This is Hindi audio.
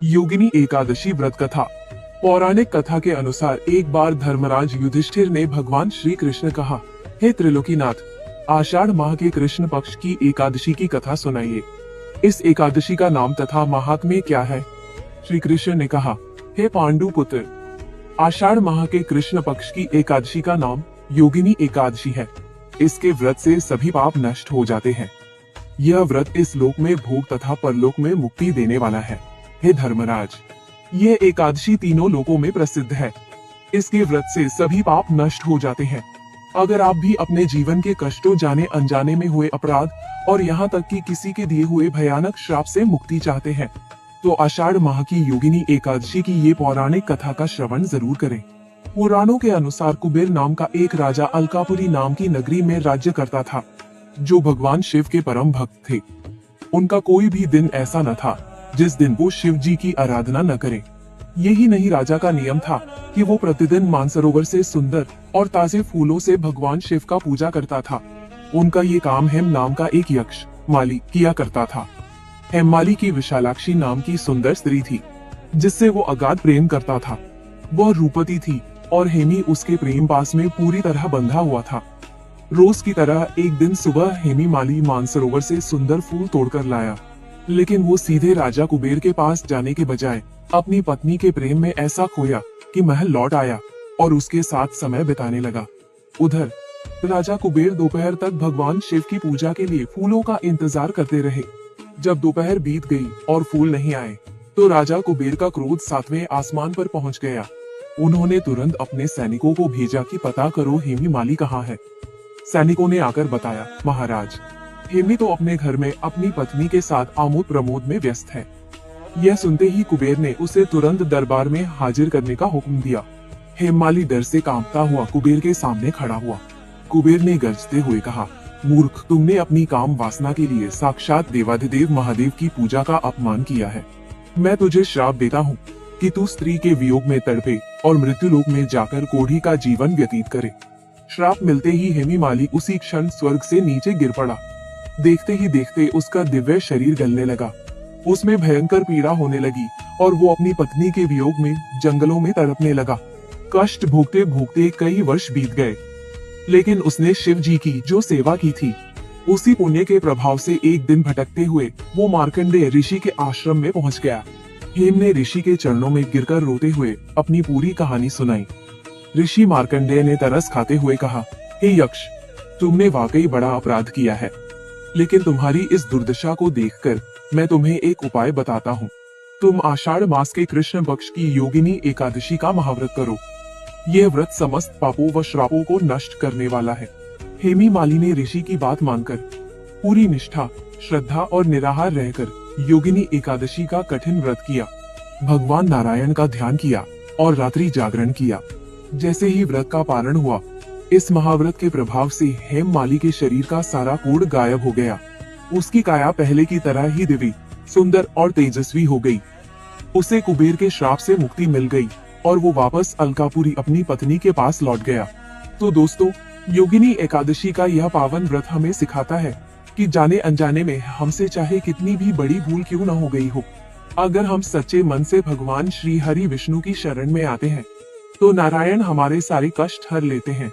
योगिनी एकादशी व्रत कथा। पौराणिक कथा के अनुसार एक बार धर्मराज युधिष्ठिर ने भगवान श्री कृष्ण कहा, हे त्रिलोकीनाथ, आषाढ़ माह के कृष्ण पक्ष की एकादशी की कथा सुनाइए। इस एकादशी का नाम तथा महात्म्य क्या है? श्री कृष्ण ने कहा, हे पांडु पुत्र, आषाढ़ माह के कृष्ण पक्ष की एकादशी का नाम योगिनी एकादशी है। इसके व्रत से सभी पाप नष्ट हो जाते हैं। यह व्रत इस लोक में भोग तथा परलोक में मुक्ति देने वाला है। हे धर्मराज, यह एकादशी तीनों लोकों में प्रसिद्ध है। इसके व्रत से सभी पाप नष्ट हो जाते हैं। अगर आप भी अपने जीवन के कष्टों, जाने अनजाने में हुए अपराध और यहाँ तक कि किसी के दिए हुए भयानक श्राप से मुक्ति चाहते हैं, तो आषाढ़ माह की योगिनी एकादशी की ये पौराणिक कथा का श्रवण जरूर करें। पुराणों के अनुसार कुबेर नाम का एक राजा अलकापुरी नाम की नगरी में राज्य करता था, जो भगवान शिव के परम भक्त थे। उनका कोई भी दिन ऐसा न था जिस दिन वो शिव जी की आराधना न करे। यही नहीं, राजा का नियम था कि वो प्रतिदिन मानसरोवर से सुंदर और ताजे फूलों से भगवान शिव का पूजा करता था। उनका ये काम हेम नाम का एक यक्ष माली किया करता था। हेममाली की विशालाक्षी नाम की सुंदर स्त्री थी, जिससे वो अगाध प्रेम करता था। वह रूपवती थी और हेमी उसके प्रेम पास में पूरी तरह बंधा हुआ था। रोज की तरह एक दिन सुबह हेमी माली मानसरोवर से सुंदर फूल तोड़कर लाया, लेकिन वो सीधे राजा कुबेर के पास जाने के बजाय अपनी पत्नी के प्रेम में ऐसा खोया कि महल लौट आया और उसके साथ समय बिताने लगा। उधर राजा कुबेर दोपहर तक भगवान शिव की पूजा के लिए फूलों का इंतजार करते रहे। जब दोपहर बीत गई और फूल नहीं आए, तो राजा कुबेर का क्रोध सातवें आसमान पर पहुंच गया। उन्होंने तुरंत अपने सैनिकों को भेजा कि पता करो हेमी माली कहाँ है। सैनिकों ने आकर बताया, महाराज, हेमी तो अपने घर में अपनी पत्नी के साथ आमोद प्रमोद में व्यस्त है। यह सुनते ही कुबेर ने उसे तुरंत दरबार में हाजिर करने का हुक्म दिया। हेममाली डर से कांपता हुआ कुबेर के सामने खड़ा हुआ। कुबेर ने गरजते हुए कहा, मूर्ख, तुमने अपनी काम वासना के लिए साक्षात देवाधिदेव महादेव की पूजा का अपमान किया है। मैं तुझे श्राप देता हूँ कि तू स्त्री के वियोग में तड़पे और मृत्युलोक में जाकर कोढ़ी का जीवन व्यतीत करे। श्राप मिलते ही हेमी माली उसी क्षण स्वर्ग से नीचे गिर पड़ा। देखते ही देखते उसका दिव्य शरीर गलने लगा। उसमें भयंकर पीड़ा होने लगी और वो अपनी पत्नी के वियोग में जंगलों में तड़पने लगा। कष्ट भोगते भोगते कई वर्ष बीत गए, लेकिन उसने शिव जी की जो सेवा की थी, उसी पुण्य के प्रभाव से एक दिन भटकते हुए वो मार्कंडेय ऋषि के आश्रम में पहुंच गया। हेम ने ऋषि के चरणों में गिरकर रोते हुए अपनी पूरी कहानी सुनाई। ऋषि मार्कंडेय ने तरस खाते हुए कहा, हे यक्ष, तुमने वाकई बड़ा अपराध किया है, लेकिन तुम्हारी इस दुर्दशा को देखकर मैं तुम्हें एक उपाय बताता हूँ। तुम आषाढ़ मास के कृष्ण पक्ष की योगिनी एकादशी का महाव्रत करो। यह व्रत समस्त पापों व श्रापों को नष्ट करने वाला है। हेमी माली ने ऋषि की बात मानकर पूरी निष्ठा, श्रद्धा और निराहार रहकर योगिनी एकादशी का कठिन व्रत किया। भगवान नारायण का ध्यान किया और रात्रि जागरण किया। जैसे ही व्रत का पारण हुआ, इस महाव्रत के प्रभाव से हेम माली के शरीर का सारा कोढ़ गायब हो गया। उसकी काया पहले की तरह ही दिव्य, सुंदर और तेजस्वी हो गई। उसे कुबेर के श्राप से मुक्ति मिल गई और वो वापस अलकापुरी अपनी पत्नी के पास लौट गया। तो दोस्तों, योगिनी एकादशी का यह पावन व्रत हमें सिखाता है कि जाने अनजाने में हमसे चाहे कितनी भी बड़ी भूल क्यों न हो गई हो, अगर हम सच्चे मन से भगवान श्री हरि विष्णु की शरण में आते हैं, तो नारायण हमारे सारे कष्ट हर लेते हैं।